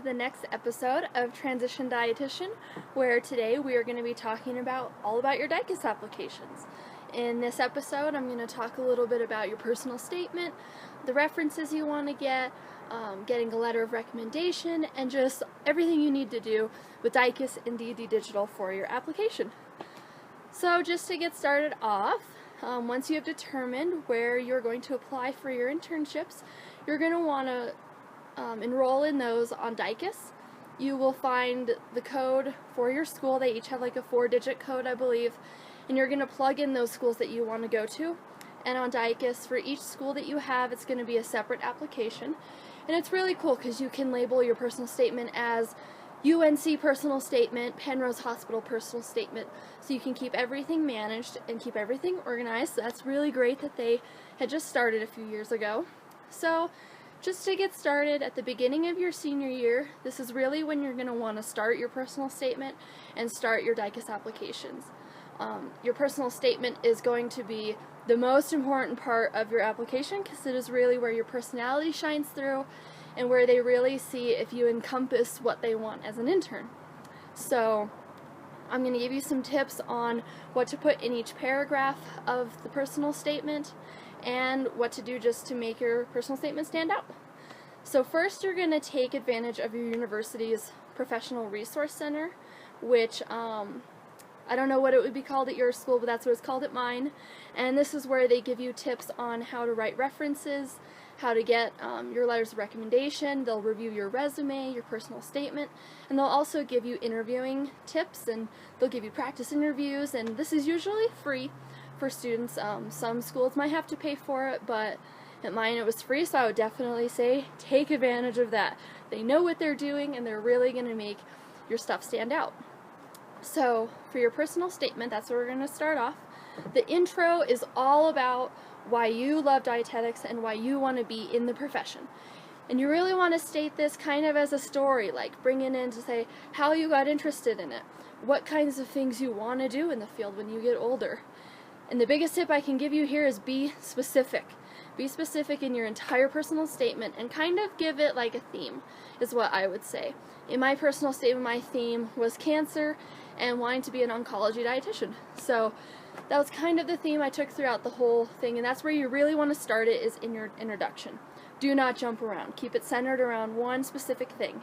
to the next episode of Transition Dietitian, where today we are going to be talking all about your DICAS applications. In this episode, I'm going to talk a little bit about your personal statement, the references you want to get, getting a letter of recommendation, and just everything you need to do with DICAS and D&D Digital for your application. So just to get started off, once you have determined where you're going to apply for your internships, you're going to want to enroll in those on DICAS. You will find the code for your school. They each have like a 4-digit code, I believe, and you're going to plug in those schools that you want to go to. And on DICAS, for each school that you have, it's going to be a separate application. And it's really cool because you can label your personal statement as UNC personal statement, Penrose Hospital personal statement, so you can keep everything managed and keep everything organized. So that's really great that they had just started a few years ago. So just to get started, at the beginning of your senior year, this is really when you're going to want to start your personal statement and start your DICAS applications. Your personal statement is going to be the most important part of your application because it is really where your personality shines through and where they really see if you encompass what they want as an intern. So I'm going to give you some tips on what to put in each paragraph of the personal statement and what to do just to make your personal statement stand out. So first, you're going to take advantage of your university's Professional Resource Center, which I don't know what it would be called at your school, but that's what it's called at mine. And this is where they give you tips on how to write references, how to get your letters of recommendation. They'll review your resume, your personal statement, and they'll also give you interviewing tips, and they'll give you practice interviews, and this is usually free for students. Some schools might have to pay for it, but at mine it was free, so I would definitely say take advantage of that. They know what they're doing, and they're really going to make your stuff stand out. So for your personal statement, that's where we're going to start off. The intro is all about why you love dietetics and why you want to be in the profession. And you really want to state this kind of as a story, like bring it in to say how you got interested in it, what kinds of things you want to do in the field when you get older. And the biggest tip I can give you here is be specific. Be specific in your entire personal statement and kind of give it like a theme, is what I would say. In my personal statement, my theme was cancer and wanting to be an oncology dietitian. So that was kind of the theme I took throughout the whole thing, and that's where you really want to start it, is in your introduction. Do not jump around. Keep it centered around one specific thing.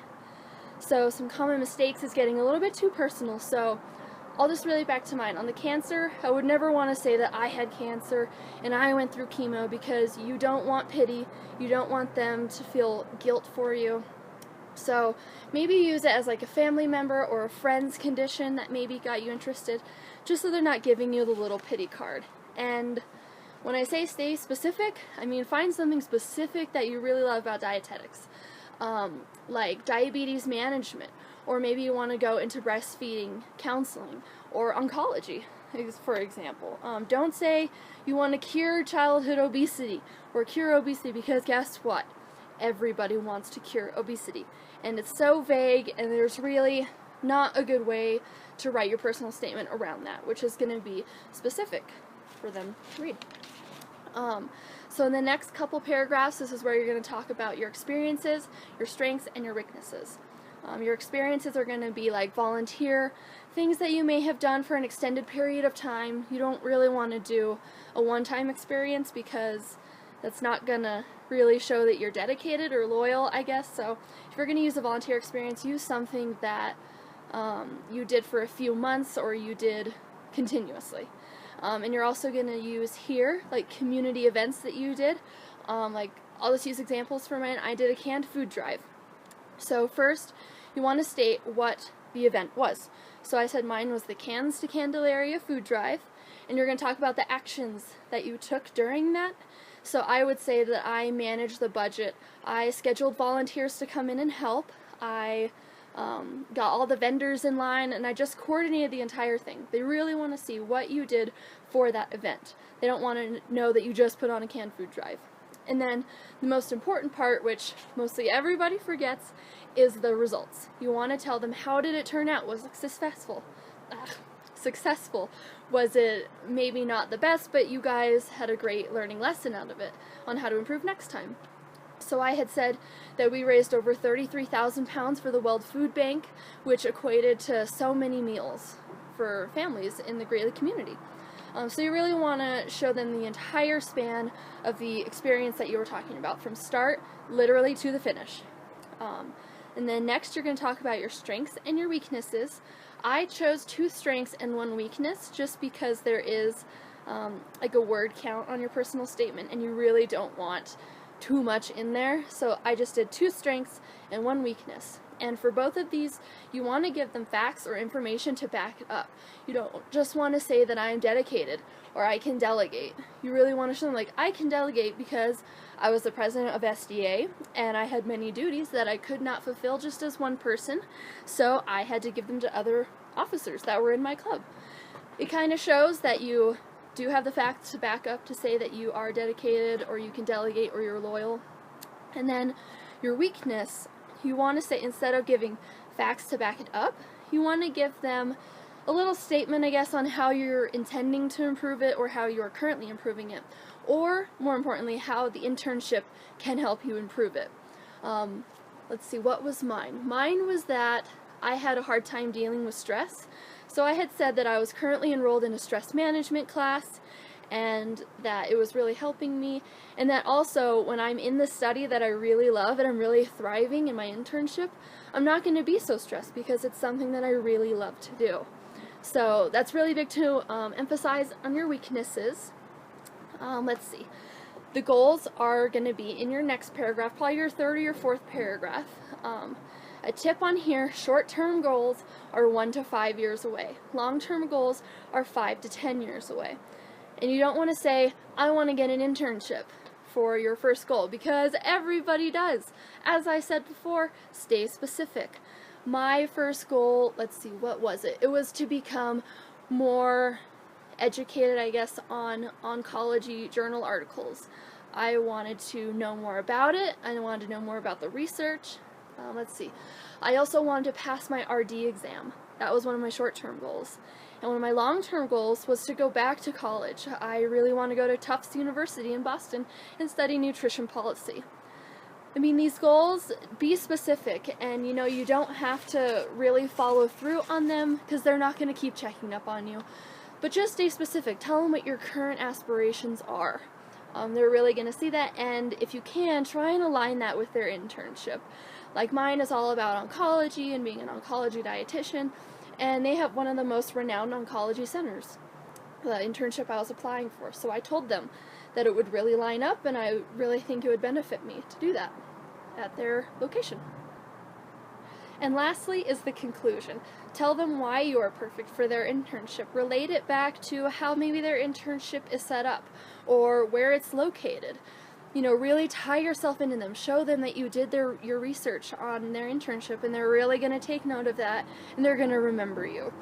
So some common mistakes is getting a little bit too personal, so I'll just relate back to mine. On the cancer, I would never want to say that I had cancer and I went through chemo, because you don't want pity. You don't want them to feel guilt for you. So maybe use it as like a family member or a friend's condition that maybe got you interested, just so they're not giving you the little pity card. And when I say stay specific, I mean find something specific that you really love about dietetics, like diabetes management, or maybe you want to go into breastfeeding counseling or oncology, for example. Don't say you want to cure childhood obesity or cure obesity, because guess what? Everybody wants to cure obesity. And it's so vague, and there's really not a good way to write your personal statement around that, which is going to be specific for them to read. So in the next couple paragraphs, this is where you're going to talk about your experiences, your strengths, and your weaknesses. Your experiences are going to be like volunteer, things that you may have done for an extended period of time. You don't really want to do a one-time experience, because that's not going to really show that you're dedicated or loyal, I guess. So if you're going to use a volunteer experience, use something that you did for a few months or you did continuously. And you're also going to use here like community events that you did. Like I'll just use examples for mine. I did a canned food drive. So first, you want to state what the event was. So I said mine was the Cans to Candelaria food drive, and you're going to talk about the actions that you took during that. So I would say that I managed the budget. I scheduled volunteers to come in and help. I got all the vendors in line, and I just coordinated the entire thing. They really want to see what you did for that event. They don't want to know that you just put on a canned food drive. And then the most important part, which mostly everybody forgets, is the results. You want to tell them, how did it turn out? Was it successful? Successful. Was it maybe not the best, but you guys had a great learning lesson out of it on how to improve next time? So I had said that we raised over 33,000 pounds for the World Food Bank, which equated to so many meals for families in the Greeley community. So you really want to show them the entire span of the experience that you were talking about, from start literally to the finish. And then next you're going to talk about your strengths and your weaknesses. I chose 2 strengths and 1 weakness just because there is like a word count on your personal statement, and you really don't want too much in there. So I just did 2 strengths and 1 weakness. And for both of these, you want to give them facts or information to back it up. You don't just want to say that I am dedicated or I can delegate. You really want to show them, like, I can delegate because I was the president of SDA and I had many duties that I could not fulfill just as one person, so I had to give them to other officers that were in my club. It kind of shows that you do have the facts to back up to say that you are dedicated or you can delegate or you're loyal. And then your weakness, you want to say, instead of giving facts to back it up, you want to give them a little statement, I guess, on how you're intending to improve it or how you're currently improving it, or more importantly, how the internship can help you improve it. Let's see, what was mine? Mine was that I had a hard time dealing with stress. So I had said that I was currently enrolled in a stress management class and that it was really helping me, and that also when I'm in the study that I really love and I'm really thriving in my internship, I'm not going to be so stressed because it's something that I really love to do. So that's really big to emphasize on your weaknesses. Let's see. The goals are going to be in your next paragraph, probably your 3rd or your 4th paragraph. A tip on here, short-term goals are 1 to 5 years away. Long-term goals are 5 to 10 years away. And you don't want to say, I want to get an internship for your first goal, because everybody does. As I said before, stay specific. My first goal, let's see, what was it? It was to become more educated, I guess, on oncology journal articles. I wanted to know more about it. I wanted to know more about the research. Let's see. I also wanted to pass my RD exam. That was one of my short-term goals. And one of my long-term goals was to go back to college. I really want to go to Tufts University in Boston and study nutrition policy. I mean, these goals, be specific, and you don't have to really follow through on them because they're not going to keep checking up on you. But just stay specific. Tell them what your current aspirations are. They're really going to see that, and if you can, try and align that with their internship. Like mine is all about oncology and being an oncology dietitian, and they have one of the most renowned oncology centers, the internship I was applying for. So I told them that it would really line up, and I really think it would benefit me to do that at their location. And lastly is the conclusion. Tell them why you are perfect for their internship. Relate it back to how maybe their internship is set up or where it's located. Really tie yourself into them. Show them that you did your research on their internship, and they're really going to take note of that, and they're going to remember you.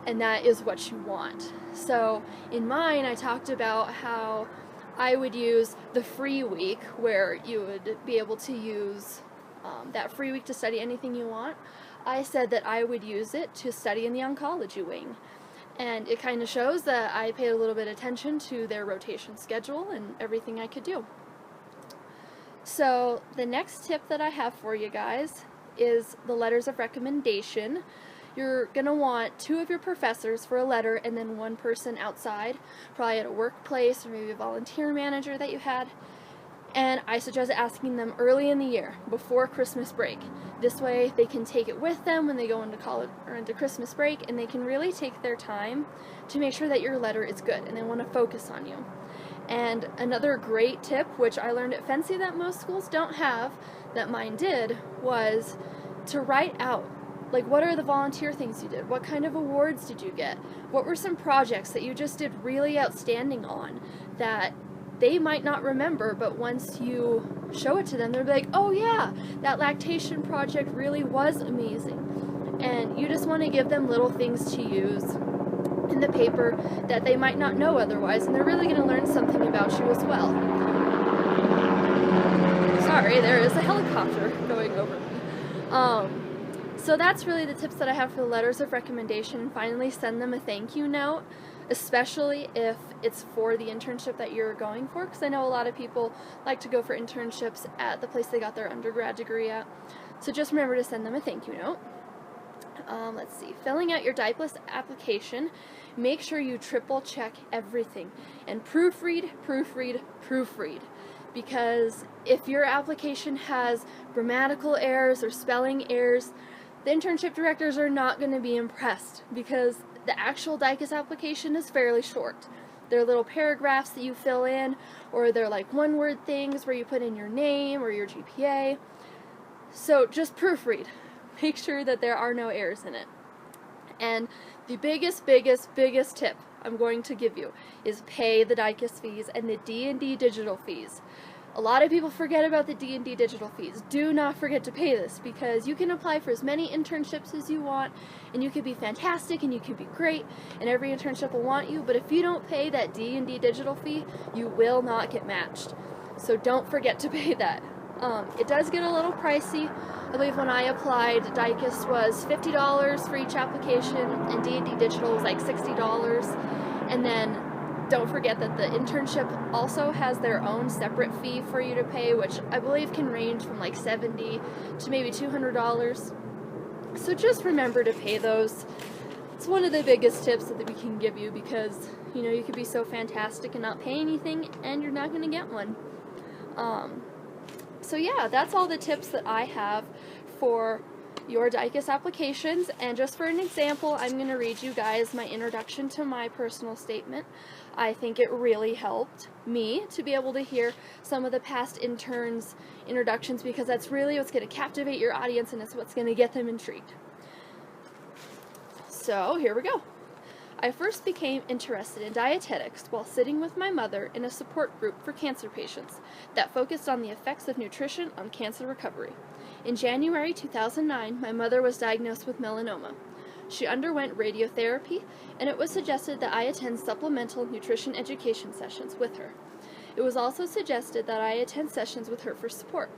And that is what you want. So in mine, I talked about how I would use the free week, where you would be able to use that free week to study anything you want. I said that I would use it to study in the oncology wing. And it kind of shows that I paid a little bit of attention to their rotation schedule and everything I could do. So the next tip that I have for you guys is the letters of recommendation. You're going to want 2 of your professors for a letter and then 1 person outside, probably at a workplace or maybe a volunteer manager that you had. And I suggest asking them early in the year, before Christmas break. This way they can take it with them when they go into college or into Christmas break, and they can really take their time to make sure that your letter is good and they want to focus on you. And another great tip, which I learned at Fancy that most schools don't have, that mine did, was to write out, like, what are the volunteer things you did? What kind of awards did you get? What were some projects that you just did really outstanding on that they might not remember, but once you show it to them, they'll be like, oh yeah, that lactation project really was amazing. And you just want to give them little things to use in the paper that they might not know otherwise, and they're really going to learn something about you as well. Sorry, there is a helicopter going over me. So that's really the tips that I have for the letters of recommendation. And finally, send them a thank you note. especially if it's for the internship that you're going for, because I know a lot of people like to go for internships at the place they got their undergrad degree at. So just remember to send them a thank you note. Let's see, filling out your DICAS application, make sure you triple check everything and proofread, proofread, proofread. Because if your application has grammatical errors or spelling errors, the internship directors are not going to be impressed, because the actual DICAS application is fairly short. They're little paragraphs that you fill in, or they're like one-word things where you put in your name or your GPA. So just proofread. Make sure that there are no errors in it. And the biggest tip I'm going to give you is pay the DICAS fees and the D&D digital fees. A lot of people forget about the D&D digital fees. Do not forget to pay this, because you can apply for as many internships as you want, and you could be fantastic and you could be great, and every internship will want you, but if you don't pay that D&D digital fee, you will not get matched. So don't forget to pay that. It does get a little pricey. I believe when I applied, DICAS was $50 for each application, and D&D digital was like $60. And then don't forget that the internship also has their own separate fee for you to pay, which I believe can range from like $70 to maybe $200. So just remember to pay those. It's one of the biggest tips that we can give you, because you could be so fantastic and not pay anything, and you're not going to get one. So yeah, that's all the tips that I have for your DICAS applications. And just for an example, I'm going to read you guys my introduction to my personal statement. I think it really helped me to be able to hear some of the past interns' introductions, because that's really what's going to captivate your audience, and it's what's going to get them intrigued. So here we go. I first became interested in dietetics while sitting with my mother in a support group for cancer patients that focused on the effects of nutrition on cancer recovery. In January 2009, my mother was diagnosed with melanoma. She underwent radiotherapy, and it was suggested that I attend supplemental nutrition education sessions with her. It was also suggested that I attend sessions with her for support.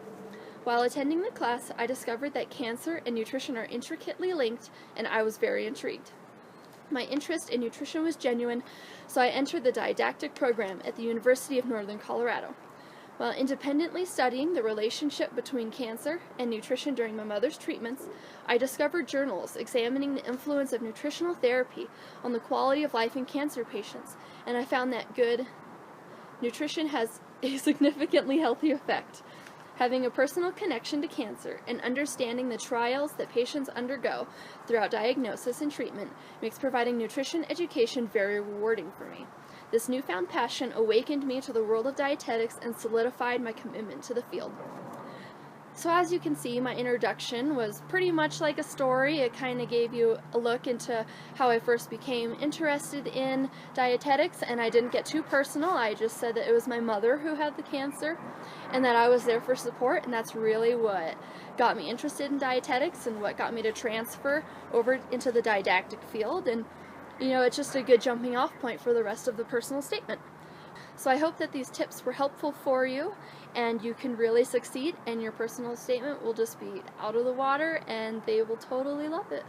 While attending the class, I discovered that cancer and nutrition are intricately linked, and I was very intrigued. My interest in nutrition was genuine, so I entered the didactic program at the University of Northern Colorado. While independently studying the relationship between cancer and nutrition during my mother's treatments, I discovered journals examining the influence of nutritional therapy on the quality of life in cancer patients, and I found that good nutrition has a significantly healthy effect. Having a personal connection to cancer and understanding the trials that patients undergo throughout diagnosis and treatment makes providing nutrition education very rewarding for me. This newfound passion awakened me to the world of dietetics and solidified my commitment to the field. So as you can see, my introduction was pretty much like a story. It kind of gave you a look into how I first became interested in dietetics, and I didn't get too personal. I just said that it was my mother who had the cancer and that I was there for support, and that's really what got me interested in dietetics and what got me to transfer over into the didactic field. And it's just a good jumping off point for the rest of the personal statement. So I hope that these tips were helpful for you, and you can really succeed, and your personal statement will just be out of the water, and they will totally love it.